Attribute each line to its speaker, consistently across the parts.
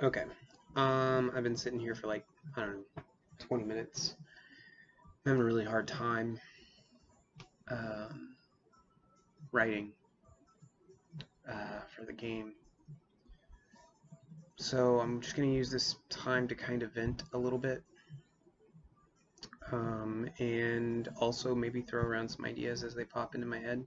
Speaker 1: Okay. I've been sitting here for like, I don't know, 20 minutes. I'm having a really hard time um, writing for the game. So I'm just going to use this time to kind of vent a little bit and also maybe throw around some ideas as they pop into my head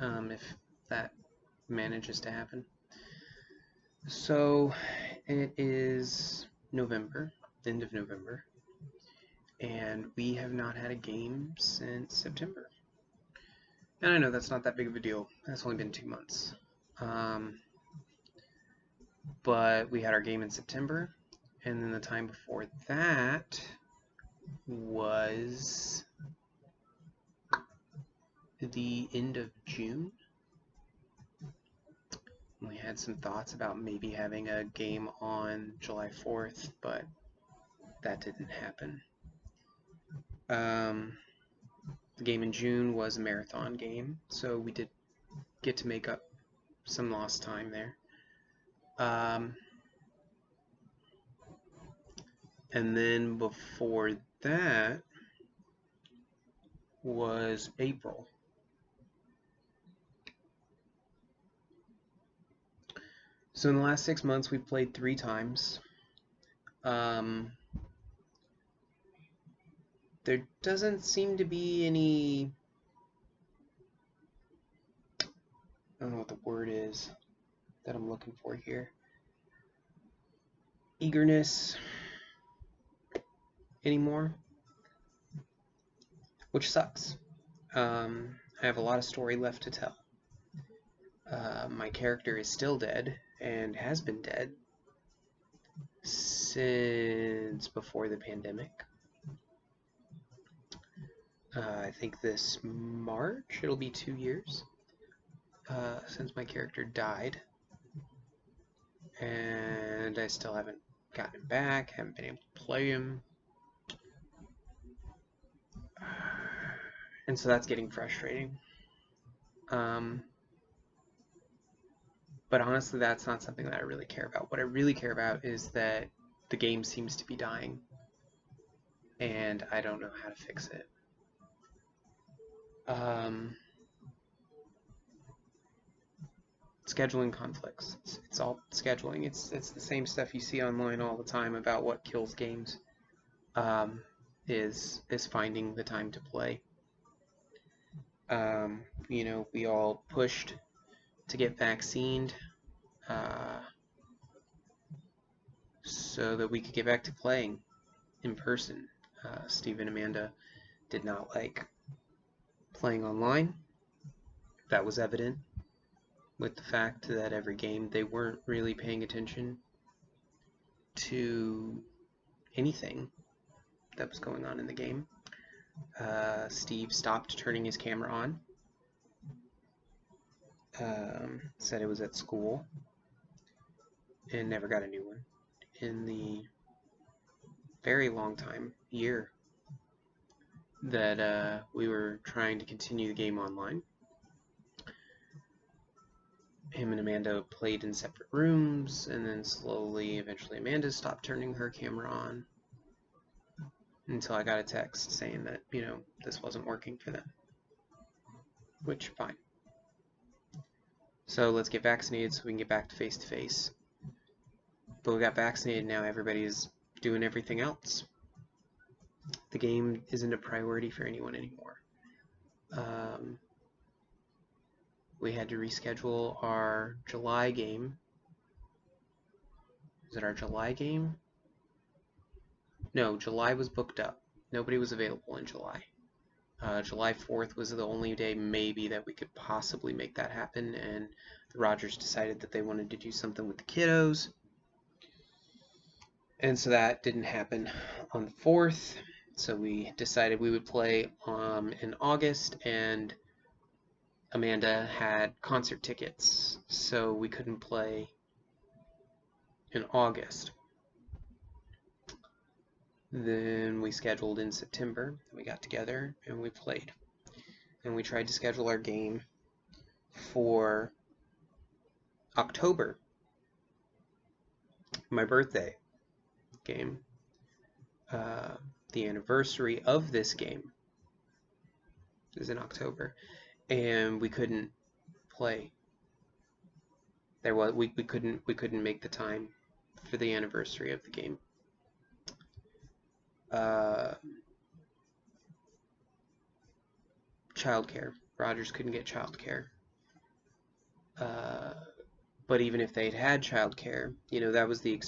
Speaker 1: if that manages to happen. So it is November, end of November, and we have not had a game since September. And I know that's not that big of a deal. That's only been 2 months. Um, but we had our game in September, and then the time before that was the end of June. We had some thoughts about maybe having a game on July 4th, but that didn't happen. Um, the game in June was a marathon game, so we did get to make up some lost time there. And then before that was April. So in the last 6 months, we've played 3 times. There doesn't seem to be any, I don't know what the word is that I'm looking for here, eagerness anymore, which sucks. I have a lot of story left to tell. My character is still dead and has been dead since before the pandemic. I think this March it'll be 2 years since my character died, and I still haven't gotten him back, haven't been able to play him, and so that's getting frustrating. But honestly, that's not something that I really care about. What I really care about is that the game seems to be dying, and I don't know how to fix it. Scheduling conflicts. It's all scheduling. It's the same stuff you see online all the time about what kills games. Is finding the time to play. We all pushed to get vaccinated so that we could get back to playing in person. Steve and Amanda did not like playing online. That was evident with the fact that every game they weren't really paying attention to anything that was going on in the game. Steve stopped turning his camera on. Said it was at school and never got a new one in the very long time, year, that we were trying to continue the game online. Him and Amanda played in separate rooms, and then slowly, eventually, Amanda stopped turning her camera on until I got a text saying that, this wasn't working for them. Which, fine. So let's get vaccinated so we can get back to face-to-face. But we got vaccinated now, everybody's doing everything else. The game isn't a priority for anyone anymore. We had to reschedule our July game. Is it our July game? No, July was booked up. Nobody was available in July. July 4th was the only day maybe that we could possibly make that happen, and the Rogers decided that they wanted to do something with the kiddos. And so that didn't happen on the 4th. So we decided we would play in August, and Amanda had concert tickets, so we couldn't play in August. Then we scheduled in September, we got together and we played. And we tried to schedule our game for October. my birthday game. The anniversary of this game is in October, and we couldn't play. We couldn't make the time for the anniversary of the game. Childcare. Rogers couldn't get childcare. But even if they'd had childcare, you know, that was the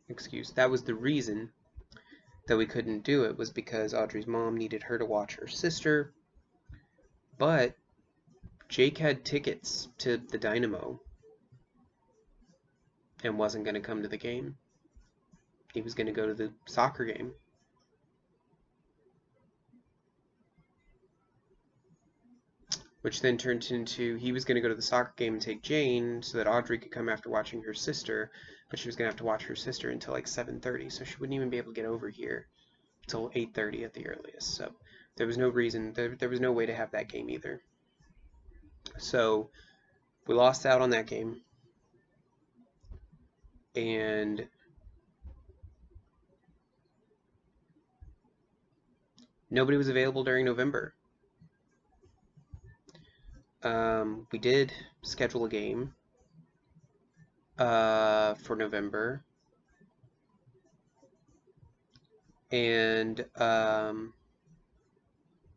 Speaker 1: excuse. That was the reason that we couldn't do it, was because Audrey's mom needed her to watch her sister. But Jake had tickets to the Dynamo and wasn't going to come to the game. He was going to go to the soccer game. Which then turned into, he was going to go to the soccer game and take Jane so that Audrey could come after watching her sister, but she was going to have to watch her sister until like 7:30, so she wouldn't even be able to get over here until 8:30 at the earliest. So there was no reason, there was no way to have that game either. So we lost out on that game, and nobody was available during November. We did schedule a game for November, and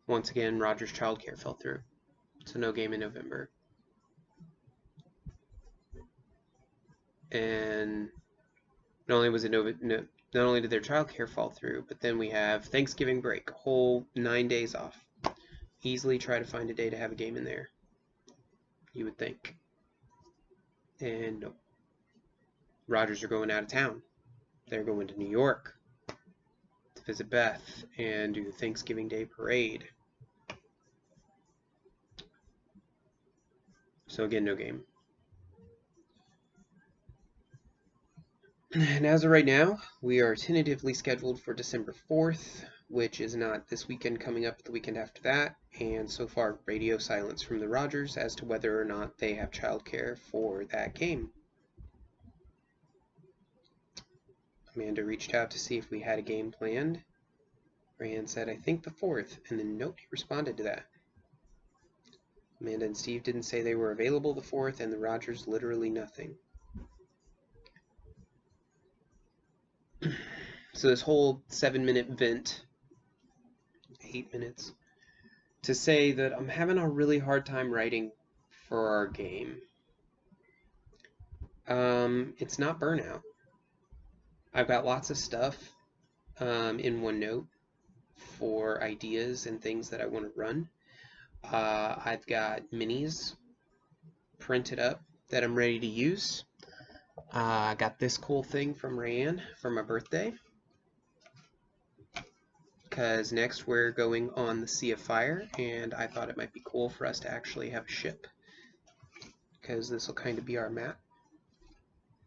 Speaker 1: once again, Rogers' childcare fell through, so no game in November. And not only was it not only did their childcare fall through, but then we have Thanksgiving break, a whole 9 days off. Easily try to find a day to have a game in there, you would think. And no. Rogers are going out of town. They're going to New York to visit Beth and do the Thanksgiving Day parade. So again, no game. And as of right now, we are tentatively scheduled for December 4th, which is not this weekend coming up, the weekend after that. And so far, radio silence from the Rogers as to whether or not they have childcare for that game. Amanda reached out to see if we had a game planned. Ryan said, I think the 4th, and then nobody responded to that. Amanda and Steve didn't say they were available the 4th, and the Rogers literally nothing. So this whole 7-minute vent, 8 minutes, to say that I'm having a really hard time writing for our game. It's not burnout. I've got lots of stuff in OneNote for ideas and things that I want to run. I've got minis printed up that I'm ready to use. I got this cool thing from Rayanne for my birthday, because next we're going on the Sea of Fire, and I thought it might be cool for us to actually have a ship, because this will kind of be our map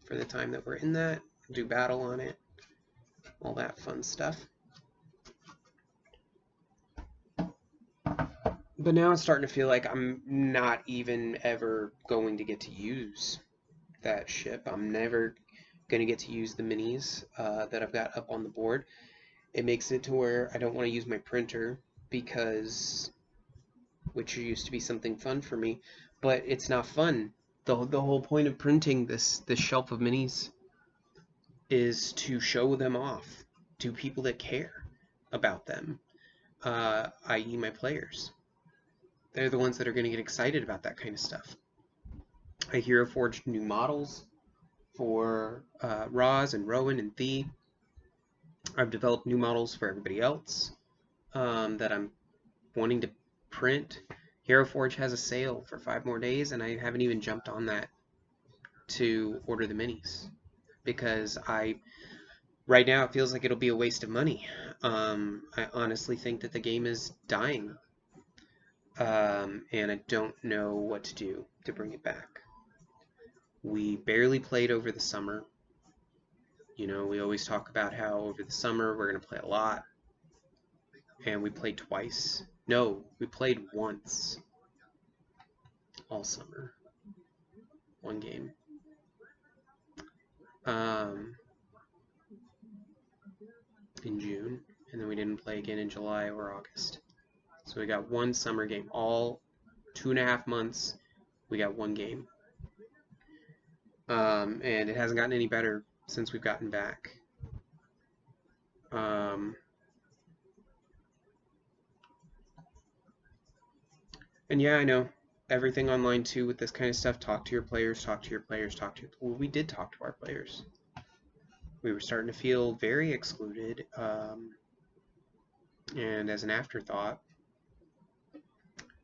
Speaker 1: for the time that we're in that, do battle on it, all that fun stuff. But now it's starting to feel like I'm not even ever going to get to use that ship. I'm never going to get to use the minis that I've got up on the board. It makes it to where I don't want to use my printer, because, which used to be something fun for me, but it's not fun. The whole point of printing this shelf of minis is to show them off to people that care about them, i.e. my players. They're the ones that are going to get excited about that kind of stuff. I hero forged new models for Roz and Rowan and Thee. I've developed new models for everybody else that I'm wanting to print. Hero Forge has a sale for 5 more days, and I haven't even jumped on that to order the minis, because right now it feels like it'll be a waste of money. I honestly think that the game is dying, and I don't know what to do to bring it back. We barely played over the summer. You know, we always talk about how over the summer we're going to play a lot, and we played twice. No, we played once all summer. One game. in June, and then we didn't play again in July or August. So we got one summer game. All 2.5 months, we got one game. And it hasn't gotten any better since we've gotten back. And yeah, I know everything online too with this kind of stuff. Talk to your players, talk to your players, talk to your. Well, we did talk to our players. We were starting to feel very excluded. And as an afterthought,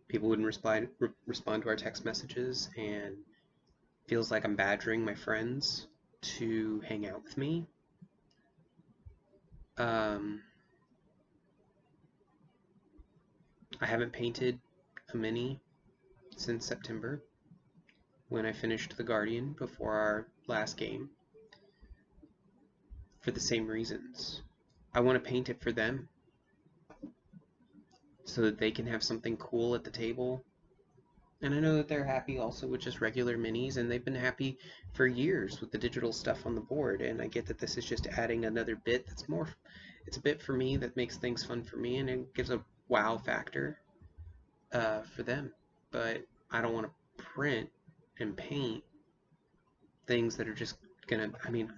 Speaker 1: people wouldn't respond to our text messages, and feels like I'm badgering my friends to hang out with me. I haven't painted a mini since September, when I finished The Guardian before our last game, for the same reasons. I want to paint it for them so that they can have something cool at the table. And I know that they're happy also with just regular minis, and they've been happy for years with the digital stuff on the board. And I get that this is just adding another bit that's more, it's a bit for me that makes things fun for me, and it gives a wow factor for them. But I don't want to print and paint things that are just gonna, I mean,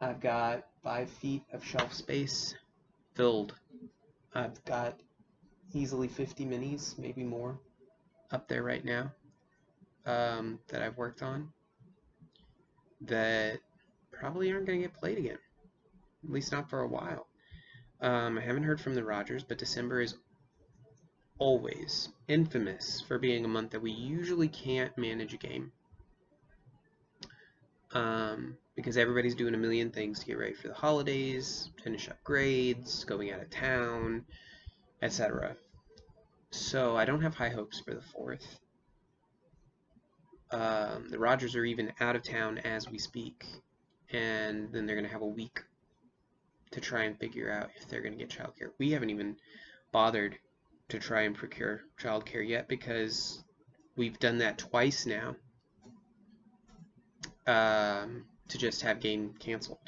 Speaker 1: I've got 5 feet of shelf space filled. I've got easily 50 minis, maybe more, up there right now, that I've worked on that probably aren't going to get played again, at least not for a while. I haven't heard from the Rogers, but December is always infamous for being a month that we usually can't manage a game, because everybody's doing a million things to get ready for the holidays, finish up grades, going out of town, etc. So I don't have high hopes for the 4th. The Rogers are even out of town as we speak, and then they're going to have a week to try and figure out if they're going to get childcare. We haven't even bothered to try and procure childcare yet, because we've done that twice now, to just have game canceled.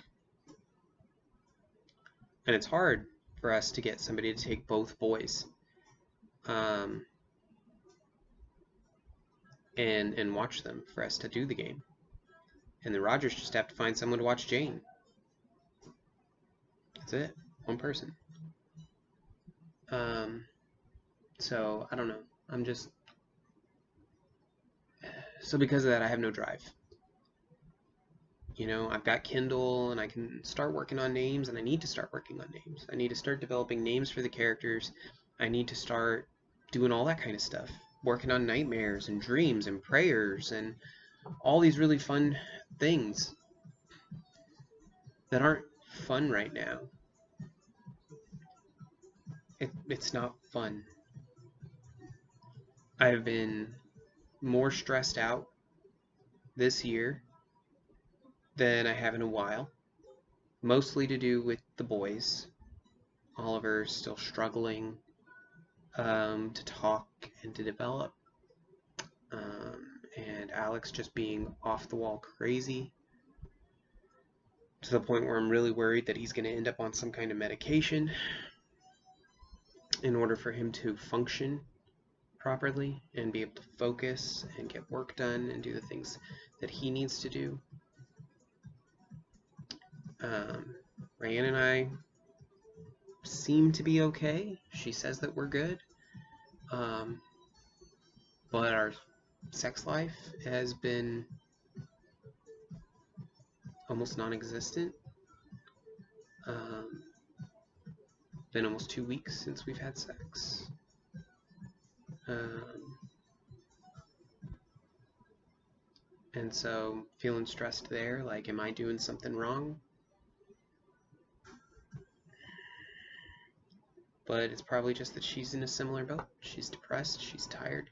Speaker 1: And it's hard for us to get somebody to take both boys and watch them for us to do the game. And the Rogers just have to find someone to watch Jane. That's it. One person. So I don't know. I'm just, so because of that, I have no drive. You know, I've got Kindle, and I can start working on names, and I need to start working on names. I need to start developing names for the characters. I need to start doing all that kind of stuff. Working on nightmares and dreams and prayers and all these really fun things that aren't fun right now. It's not fun. I've been more stressed out this year than I have in a while, mostly to do with the boys. Oliver's still struggling to talk and to develop, and Alex just being off the wall crazy, to the point where I'm really worried that he's going to end up on some kind of medication in order for him to function properly and be able to focus and get work done and do the things that he needs to do. Rayanne and I seem to be okay. She says that we're good. But our sex life has been almost non-existent. Been almost 2 weeks since we've had sex. And so feeling stressed there, like, am I doing something wrong? But it's probably just that she's in a similar boat. She's depressed, she's tired,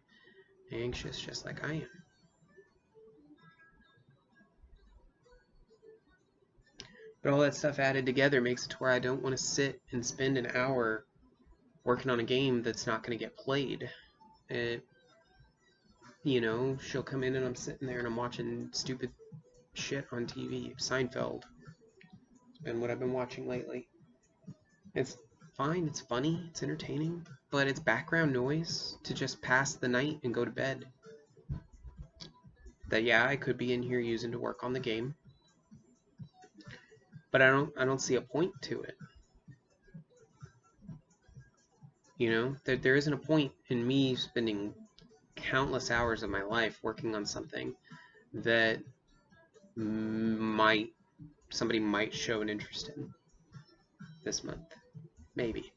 Speaker 1: anxious, just like I am. But all that stuff added together makes it to where I don't want to sit and spend an hour working on a game that's not going to get played. You know, she'll come in and I'm sitting there and I'm watching stupid shit on TV. Seinfeld. And what I've been watching lately. It's fine, it's funny, it's entertaining, but it's background noise to just pass the night and go to bed. That yeah, I could be in here using to work on the game, but I don't see a point to it. You know, there isn't a point in me spending countless hours of my life working on something that somebody might show an interest in this month. Maybe.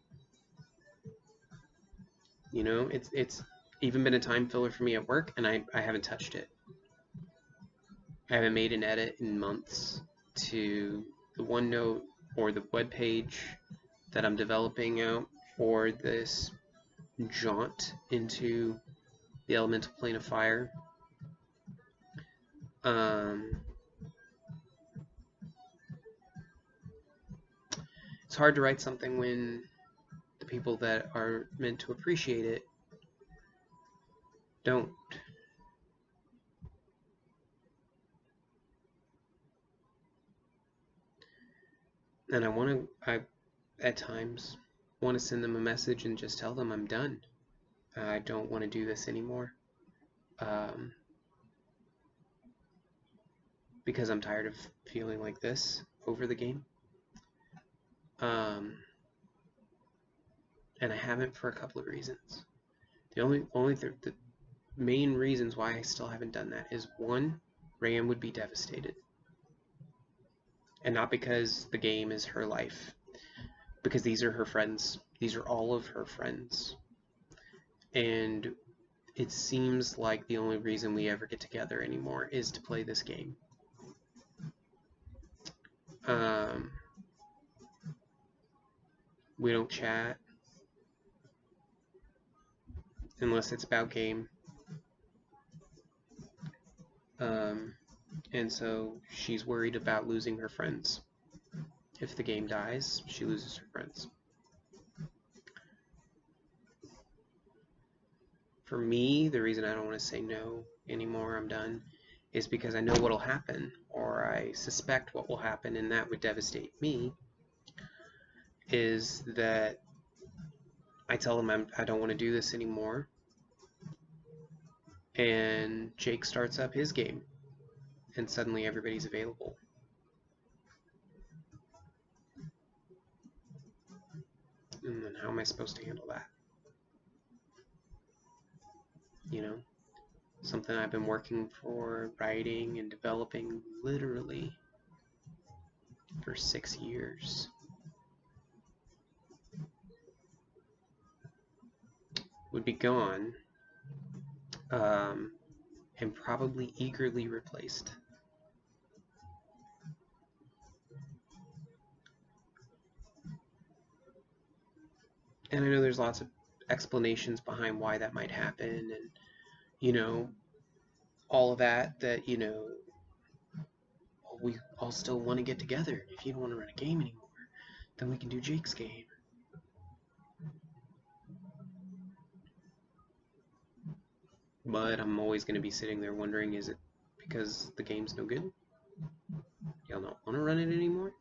Speaker 1: You know, it's even been a time filler for me at work, and I haven't touched it. I haven't made an edit in months to the OneNote or the web page that I'm developing out for this jaunt into the elemental plane of fire. It's hard to write something when the people that are meant to appreciate it don't. And I at times want to send them a message and just tell them I'm done. I don't want to do this anymore. Because I'm tired of feeling like this over the game. And I haven't for a couple of reasons. The main reasons why I still haven't done that is one, Rayanne would be devastated. And not because the game is her life, because these are her friends. These are all of her friends. And it seems like the only reason we ever get together anymore is to play this game. We don't chat unless it's about game. And so she's worried about losing her friends. If the game dies, she loses her friends. For me, the reason I don't want to say no anymore, I'm done, is because I know what'll happen, or I suspect what will happen, and that would devastate me, is that I tell them I don't want to do this anymore, and Jake starts up his game, and suddenly everybody's available. And then how am I supposed to handle that? You know? Something I've been working for, writing and developing literally for 6 years. Would be gone, and probably eagerly replaced. And I know there's lots of explanations behind why that might happen, and, you know, all of that, you know, we all still want to get together. If you don't want to run a game anymore, then we can do Jake's game. But I'm always going to be sitting there wondering, is it because the game's no good? Y'all not want to run it anymore?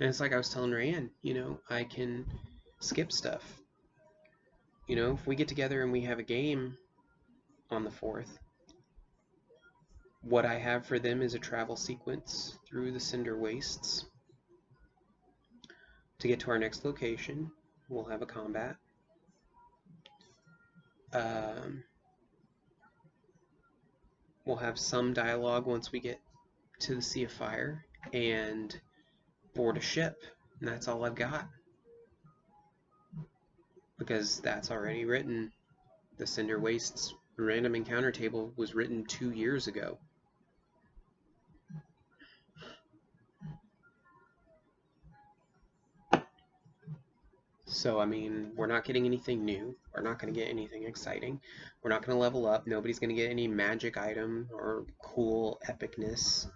Speaker 1: And it's like I was telling Rayanne, you know, I can skip stuff. You know, if we get together and we have a game on the 4th, what I have for them is a travel sequence through the Cinder Wastes. To get to our next location, we'll have a combat. We'll have some dialogue once we get to the Sea of Fire and board a ship, and that's all I've got. Because that's already written. The Cinder Wastes random encounter table was written 2 years ago. So, I mean, we're not getting anything new. We're not going to get anything exciting. We're not going to level up. Nobody's going to get any magic item or cool epicness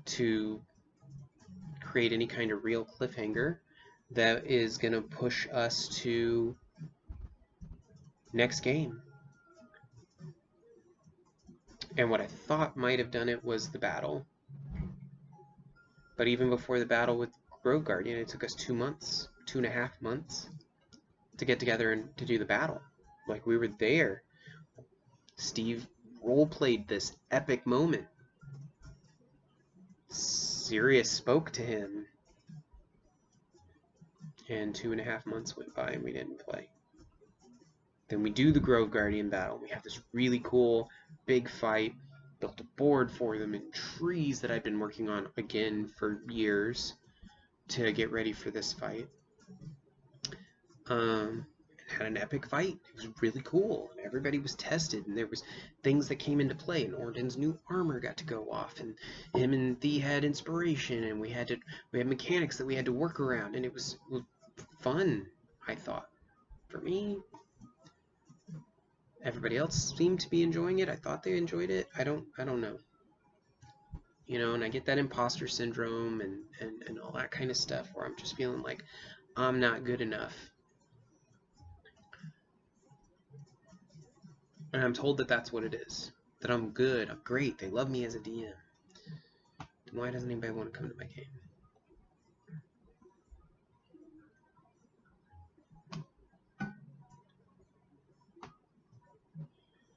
Speaker 1: to create any kind of real cliffhanger that is going to push us to next game. And what I thought might have done it was the battle. But even before the battle with Grove Guardian, it took us 2 months, 2.5 months to get together and to do the battle. Like, we were there. Steve role-played this epic moment. Sirius spoke to him. And 2.5 months went by and we didn't play. Then we do the Grove Guardian battle. We have this really cool big fight. Built a board for them and trees that I've been working on again for years to get ready for this fight. Had an epic fight. It was really cool. And everybody was tested, and there was things that came into play. And Orden's new armor got to go off, and him and Thee had inspiration, and we had mechanics that we had to work around, and it was fun, I thought. For me, everybody else seemed to be enjoying it. I thought they enjoyed it. I don't know. You know, and I get that imposter syndrome and all that kind of stuff where I'm just feeling like I'm not good enough. And I'm told that that's what it is. That I'm good, I'm great, they love me as a DM. Then why doesn't anybody want to come to my game?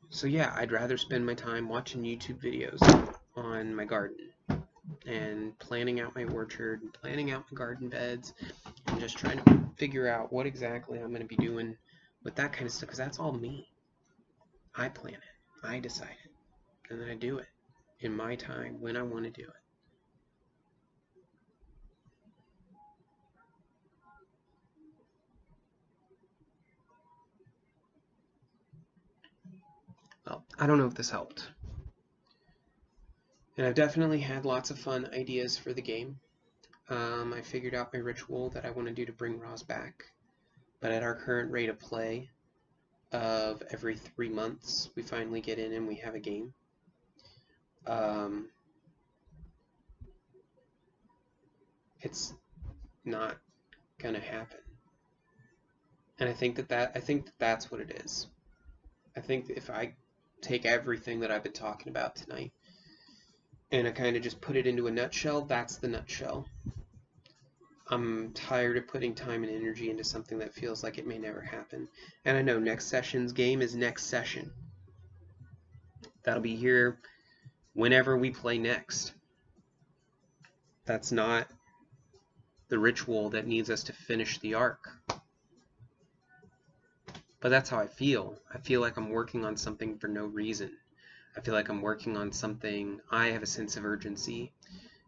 Speaker 1: So yeah, I'd rather spend my time watching YouTube videos on my garden and planning out my orchard and planning out my garden beds and just trying to figure out what exactly I'm going to be doing with that kind of stuff, because that's all me. I plan it, I decide it, and then I do it in my time when I want to do it. Well, I don't know if this helped. And I've definitely had lots of fun ideas for the game. I figured out my ritual that I want to do to bring Roz back. But at our current rate of play of every 3 months, we finally get in and we have a game. It's not gonna happen. And I think that's what it is. I think that if I take everything that I've been talking about tonight and I kind of just put it into a nutshell, that's the nutshell. I'm tired of putting time and energy into something that feels like it may never happen. And I know next session's game is next session. That'll be here whenever we play next. That's not the ritual that needs us to finish the arc. But that's how I feel. I feel like I'm working on something for no reason. I feel like I'm working on something. I have a sense of urgency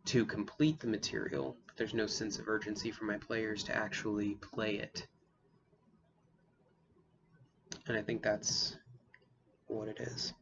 Speaker 1: to complete the material, but there's no sense of urgency for my players to actually play it. And I think that's what it is.